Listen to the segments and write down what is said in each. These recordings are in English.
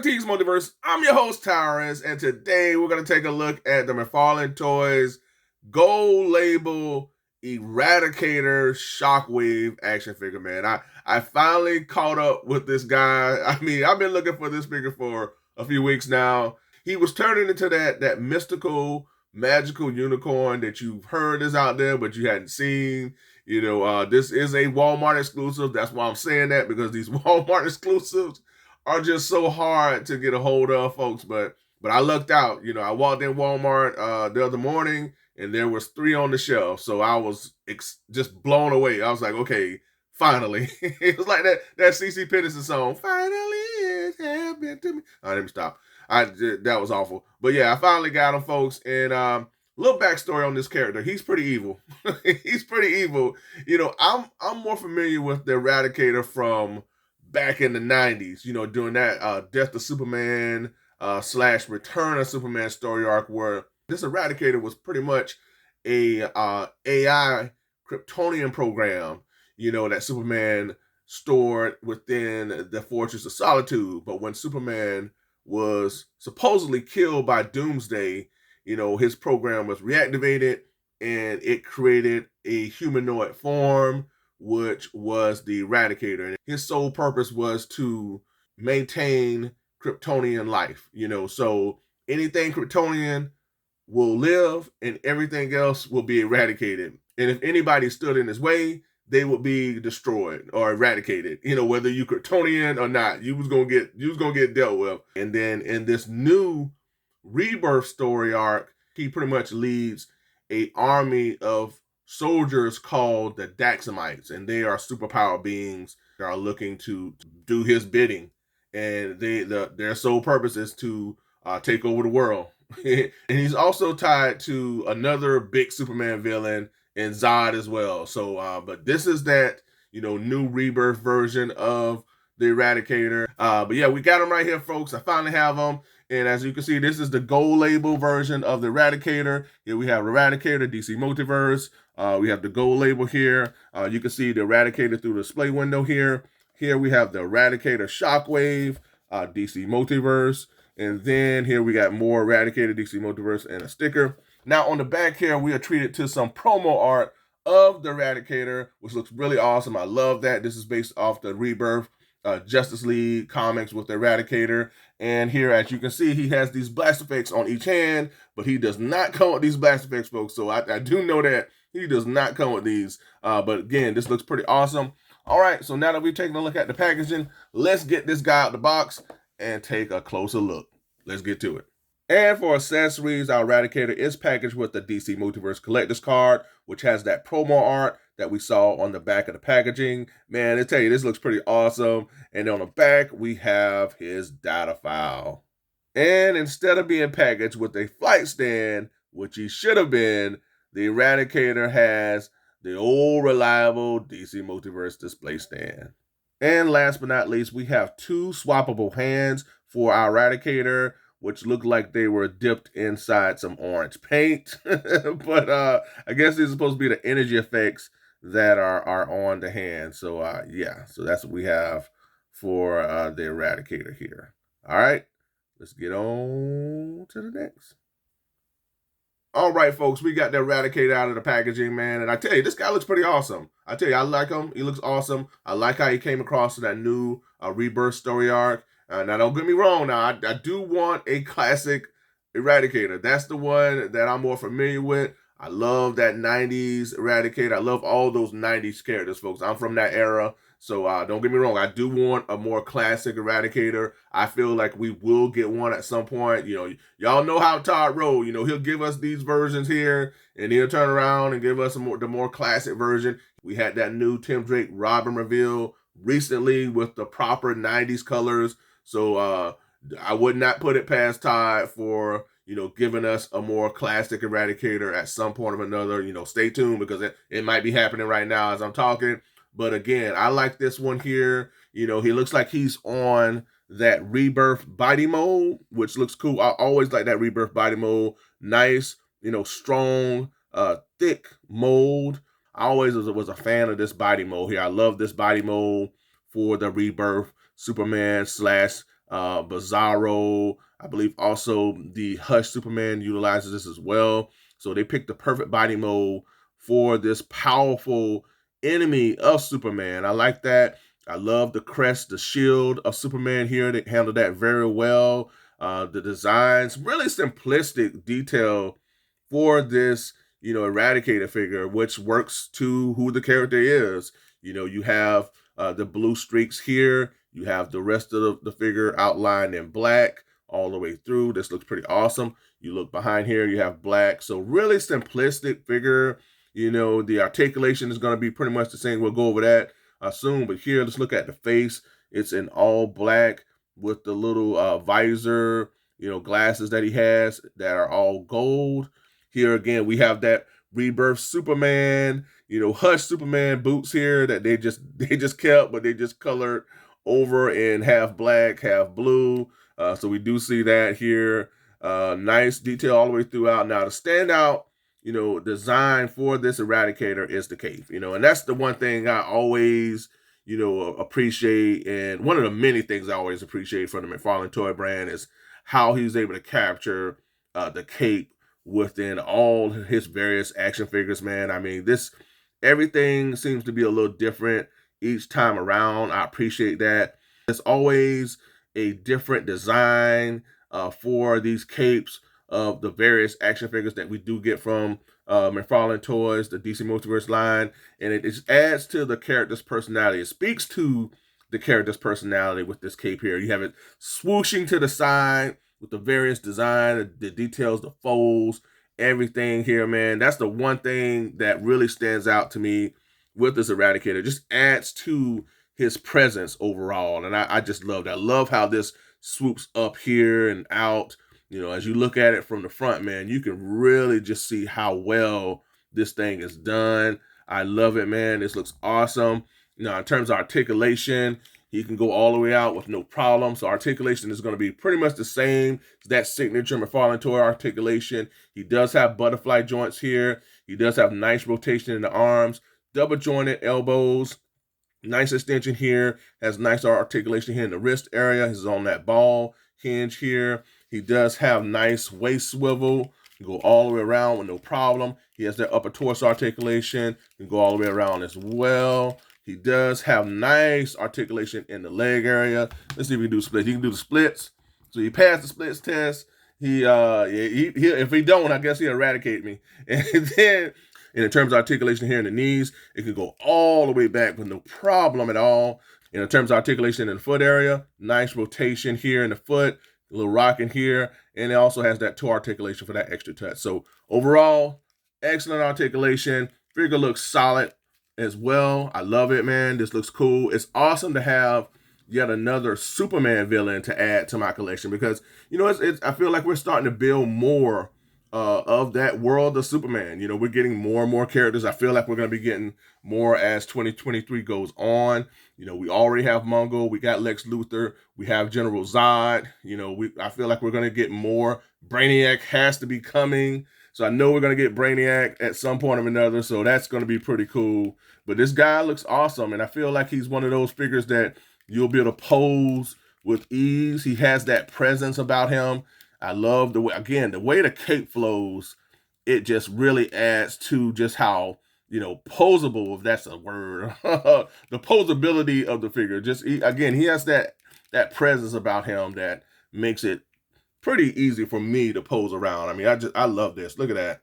Tees Multiverse. I'm your host, Tyrus, and today we're going to take a look at the McFarlane Toys Gold Label Eradicator Shockwave action figure, man. I finally caught up with this guy. I mean, I've been looking for this figure for a few weeks now. He was turning into that mystical, magical unicorn that you've heard is out there, but you hadn't seen. You know, this is a Walmart exclusive. That's why I'm saying that, because these Walmart exclusives are just so hard to get a hold of, folks. But I lucked out. You know, I walked in Walmart the other morning, and there was 3 on the shelf. So I was just blown away. I was like, okay, finally. It was like that CC Peterson song, finally it's happened to me. Let me stop. That was awful. But yeah, I finally got him, folks. And little backstory on this character. He's pretty evil. He's pretty evil. You know, I'm more familiar with the Eradicator from back in the 90s, you know, during that Death of Superman / Return of Superman story arc, where this Eradicator was pretty much a AI Kryptonian program, you know, that Superman stored within the Fortress of Solitude. But when Superman was supposedly killed by Doomsday, you know, his program was reactivated and it created a humanoid form, which was the Eradicator. And his sole purpose was to maintain Kryptonian life, you know, so anything Kryptonian will live and everything else will be eradicated. And if anybody stood in his way, they would be destroyed or eradicated. You know, whether you Kryptonian or not, you was gonna get dealt with. And then in this new Rebirth story arc, he pretty much leads a army of soldiers called the Daxamites, and they are superpower beings that are looking to do his bidding, and their sole purpose is to take over the world. And he's also tied to another big Superman villain in Zod as well. So, but this is that, you know, new Rebirth version of the Eradicator. But yeah, we got him right here, folks. I finally have him. And as you can see, this is the gold label version of the Eradicator. Here we have Eradicator, DC Multiverse. We have the gold label here. You can see the Eradicator through the display window here. Here we have the Eradicator Shockwave, DC Multiverse. And then here we got more Eradicator, DC Multiverse, and a sticker. Now on the back here, we are treated to some promo art of the Eradicator, which looks really awesome. I love that. This is based off the Rebirth Justice League comics with the Eradicator. And here, as you can see, he has these blast effects on each hand, but he does not come with these blast effects, folks. So I do know that he does not come with these. But again, this looks pretty awesome. All right, so now that we've taken a look at the packaging, let's get this guy out the box and take a closer look. Let's get to it. And for accessories, our Eradicator is packaged with the DC Multiverse Collector's Card, which has that promo art that we saw on the back of the packaging. Man, I tell you, this looks pretty awesome. And on the back, we have his data file. And instead of being packaged with a flight stand, which he should have been, the Eradicator has the old reliable DC Multiverse display stand. And last but not least, we have 2 swappable hands for our Eradicator, which look like they were dipped inside some orange paint. But I guess these are supposed to be the energy effects that are on the hand. So yeah, so that's what we have for the Eradicator here. All right, let's get on to the next. All right, folks, we got the Eradicator out of the packaging, man. And I tell you, this guy looks pretty awesome. I tell you, I like him. He looks awesome. I like how he came across to that new Rebirth story arc. Now, don't get me wrong. Now, I do want a classic Eradicator. That's the one that I'm more familiar with. I love that 90s Eradicator. I love all those 90s characters, folks. I'm from that era. So don't get me wrong. I do want a more classic Eradicator. I feel like we will get one at some point. You know, y'all know how Todd roll. You know, he'll give us these versions here, and he'll turn around and give us the more classic version. We had that new Tim Drake Robin reveal recently with the proper 90s colors. So I would not put it past Todd for, you know, giving us a more classic Eradicator at some point or another. You know, stay tuned, because it might be happening right now as I'm talking. But again, I like this one here. You know, he looks like he's on that Rebirth body mold, which looks cool. I always like that Rebirth body mold. Nice, you know, strong, thick mold. I always was a fan of this body mold here. I love this body mold for the Rebirth Superman / Bizarro. I believe also the Hush Superman utilizes this as well. So they picked the perfect body mold for this powerful enemy of Superman. I like that. I love the crest, the shield of Superman here. They handled that very well. The designs, really simplistic detail for this, Eradicator figure, which works to who the character is. You have the blue streaks here. You have the rest of the figure outlined in black all the way through. This looks pretty awesome. You look behind here, you have black. So really simplistic figure. The articulation is going to be pretty much the same. We'll go over that soon. But here, let's look at the face. It's in all black with the little visor, glasses that he has that are all gold. Here again, we have that Rebirth Superman, Hush Superman boots here that they just kept, but they just colored over in half black, half blue. So we do see that here. Nice detail all the way throughout. Now the standout, design for this Eradicator is the cape, and that's the one thing I always, appreciate. And one of the many things I always appreciate from the McFarlane toy brand is how he's able to capture the cape within all his various action figures, man. I mean, everything seems to be a little different each time around. I appreciate that. It's always a different design for these capes of the various action figures that we do get from McFarlane Toys, the DC Multiverse line, and it just adds to the character's personality. It speaks to the character's personality with this cape here. You have it swooshing to the side with the various design, the details, the folds, everything here, man. That's the one thing that really stands out to me with this Eradicator. It just adds to his presence overall, and I just love that. I love how this swoops up here and out. As you look at it from the front, man, you can really just see how well this thing is done. I love it, man. This looks awesome. Now, in terms of articulation, he can go all the way out with no problem. So articulation is going to be pretty much the same as that signature McFarlane toy articulation. He does have butterfly joints here. He does have nice rotation in the arms, double jointed elbows, nice extension here, has nice articulation here in the wrist area. He's on that ball hinge here. He does have nice waist swivel. You go all the way around with no problem. He has that upper torso articulation. You can go all the way around as well. He does have nice articulation in the leg area. Let's see if we can do splits. He can do the splits. So he passed the splits test. If he don't, I guess he'll eradicate me. And then in terms of articulation here in the knees, it can go all the way back with no problem at all. And in terms of articulation in the foot area, nice rotation here in the foot, a little rocking here, and it also has that toe articulation for that extra touch. So overall, excellent articulation. Figure looks solid as well. I love it, man. This looks cool. It's awesome to have yet another Superman villain to add to my collection because, I feel like we're starting to build more of that world of Superman. We're getting more and more characters. I feel like we're going to be getting more as 2023 goes on. We already have Mongo. We got Lex Luthor. We have General Zod. I feel like we're going to get more. Brainiac has to be coming. So I know we're going to get Brainiac at some point or another. So that's going to be pretty cool. But this guy looks awesome. And I feel like he's one of those figures that you'll be able to pose with ease. He has that presence about him. I love the way the cape flows. It just really adds to just how, posable, if that's a word, the posability of the figure. He has that presence about him that makes it pretty easy for me to pose around. I mean, I love this. Look at that.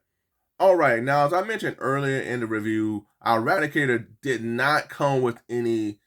All right, now as I mentioned earlier in the review, our Eradicator did not come with any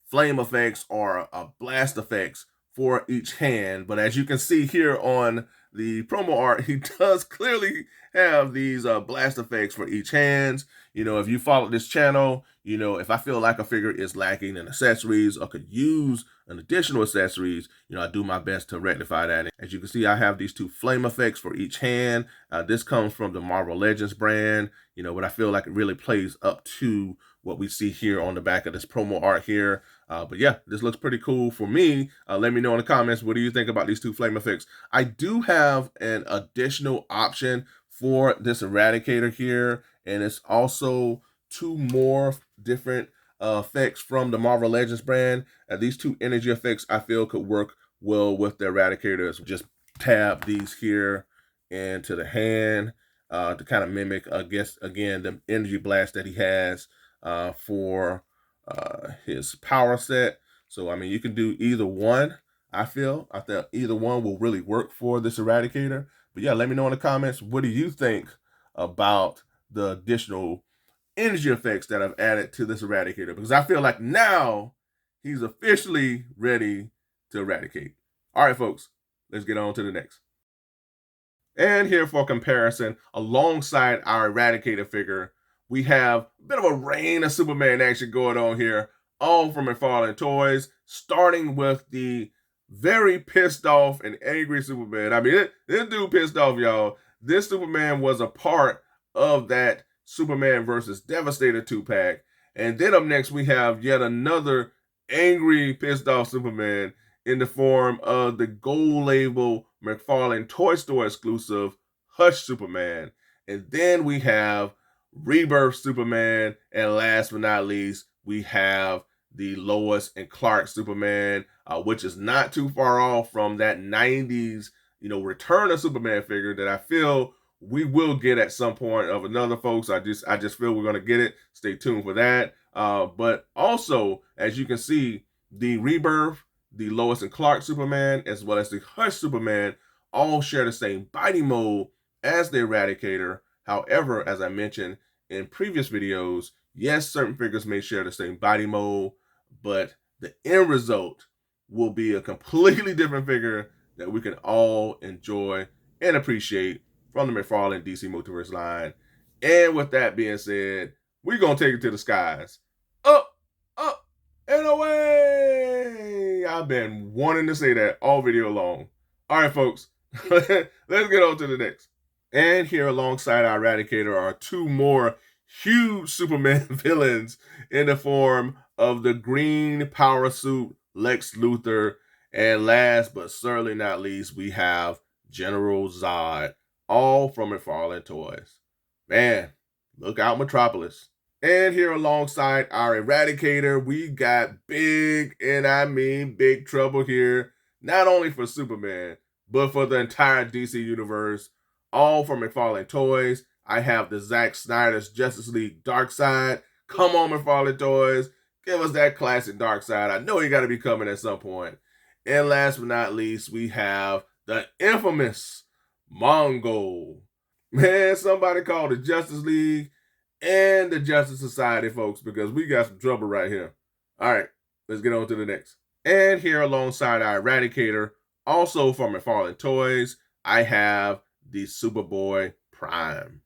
flame effects or blast effects for each hand, but as you can see here on the promo art, he does clearly have these blast effects for each hands. If you follow this channel, if I feel like a figure is lacking in accessories or could use an additional accessories, I do my best to rectify that. As you can see, I have these two flame effects for each hand. This comes from the Marvel Legends brand, but I feel like it really plays up to what we see here on the back of this promo art here. But yeah, this looks pretty cool for me. Let me know in the comments, what do you think about these two flame effects? I do have an additional option for this Eradicator here, and it's also two more different effects from the Marvel Legends brand. These two energy effects I feel could work will with the Eradicator is just tab these here into the hand to kind of mimic, I guess, again, the energy blast that he has for his power set. So, I mean, you can do either one, I feel. I think either one will really work for this Eradicator. But yeah, let me know in the comments, what do you think about the additional energy effects that I've added to this Eradicator? Because I feel like now he's officially ready to eradicate. All right, folks, let's get on to the next. And here for comparison, alongside our Eradicator figure, we have a bit of a rain of Superman action going on here, all from McFarlane Toys, starting with the very pissed off and angry Superman. I mean, this dude pissed off, y'all. This Superman was a part of that Superman versus Devastator 2-pack. And then up next, we have yet another angry, pissed off Superman in the form of the gold label McFarlane Toy Store exclusive Hush Superman. And then we have Rebirth Superman. And last but not least, we have the Lois and Clark Superman, which is not too far off from that 90s, Return of Superman figure that I feel we will get at some point of another, folks. I just feel we're going to get it. Stay tuned for that. But also, as you can see, the Rebirth, the Lois and Clark Superman, as well as the Hush Superman, all share the same body mold as the Eradicator. However, as I mentioned in previous videos, yes, certain figures may share the same body mold, but the end result will be a completely different figure that we can all enjoy and appreciate from the McFarlane DC Multiverse line. And with that being said, we're going to take it to the skies. Up, up, and away! I've been wanting to say that all video long. All right, folks, let's get on to the next. And here alongside our Eradicator are two more huge Superman villains in the form of the green power suit Lex Luthor. And last but certainly not least, we have General Zod, all from McFarlane Toys. Man, look out, Metropolis. And here alongside our Eradicator, we got big, and I mean big trouble here, not only for Superman, but for the entire DC universe, all from McFarlane Toys. I have the Zack Snyder's Justice League Darkseid. Come on, McFarlane Toys. Give us that classic Darkseid. I know you got to be coming at some point. And last but not least, we have the infamous Mongol. Man, somebody call the Justice League and the Justice Society, folks, because we got some trouble right here. All right, let's get on to the next. And here alongside our Eradicator, also from McFarlane Toys, I have the Superboy Prime.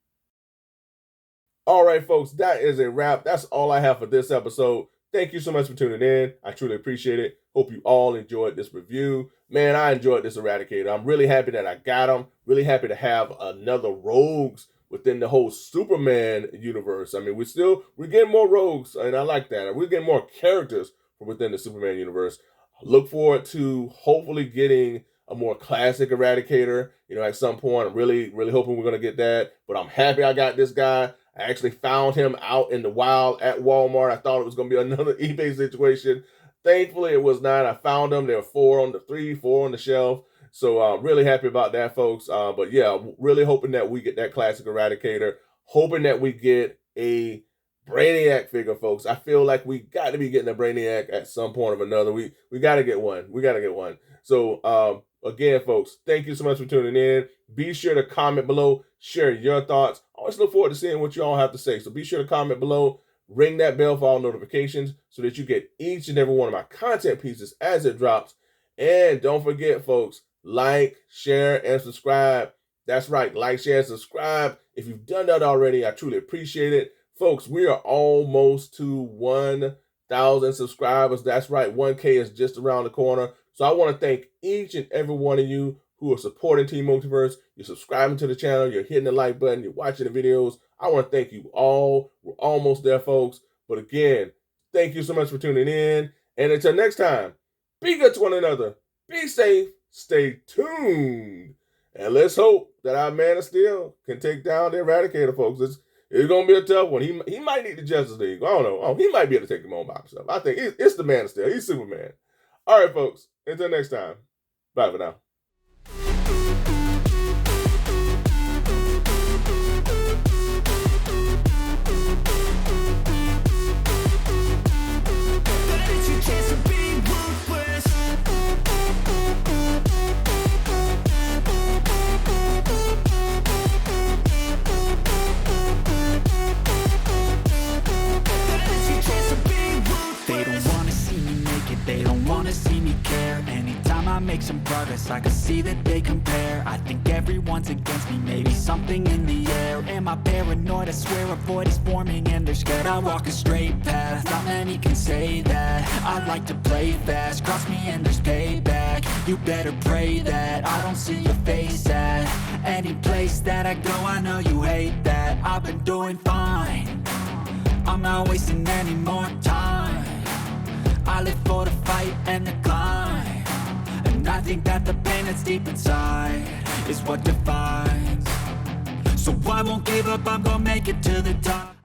All right, folks, that is a wrap. That's all I have for this episode. Thank you so much for tuning in. I truly appreciate it. Hope you all enjoyed this review. Man, I enjoyed this Eradicator. I'm really happy that I got him. Really happy to have another Rogues within the whole Superman universe. I mean, we're getting more Rogues, and I like that. We're getting more characters from within the Superman universe. I look forward to hopefully getting a more classic Eradicator, at some point. I'm really, really hoping we're going to get that. But I'm happy I got this guy. I actually found him out in the wild at Walmart. I thought it was going to be another eBay situation. Thankfully, it was not. I found them. There were four on the shelf. So really happy about that, folks. But yeah, really hoping that we get that classic Eradicator. Hoping that we get a Brainiac figure, folks. I feel like we got to be getting a Brainiac at some point or another. We got to get one. We got to get one. So again, folks, thank you so much for tuning in. Be sure to comment below. Share your thoughts. I always look forward to seeing what you all have to say. So be sure to comment below. Ring that bell for all notifications so that you get each and every one of my content pieces as it drops. And don't forget, folks, like, share, and subscribe. That's right. Like, share, and subscribe. If you've done that already, I truly appreciate it. Folks, we are almost to 1,000 subscribers. That's right. 1K is just around the corner. So I want to thank each and every one of you who are supporting Team Multiverse. You're subscribing to the channel. You're hitting the like button. You're watching the videos. I want to thank you all. We're almost there, folks. But again, thank you so much for tuning in. And until next time, be good to one another. Be safe. Stay tuned. And let's hope that our Man of Steel can take down the Eradicator, folks. It's going to be a tough one. He might need the Justice League. I don't know. Oh, he might be able to take him on by himself. I think it's the Man of Steel. He's Superman. All right, folks. Until next time. Bye for now. They don't wanna see me care. Anytime I make some progress, I can see that they compare. I think everyone's against me, maybe something in the air. Am I paranoid? I swear a void is forming and they're scared. I walk a straight path, not many can say that. I like to play fast, cross me and there's payback. You better pray that I don't see your face at any place that I go. I know you hate that. I've been doing fine, I'm not wasting any more time. I live for the fight and the climb, and I think that the pain that's deep inside is what defines. So I won't give up, I'm gonna make it to the top.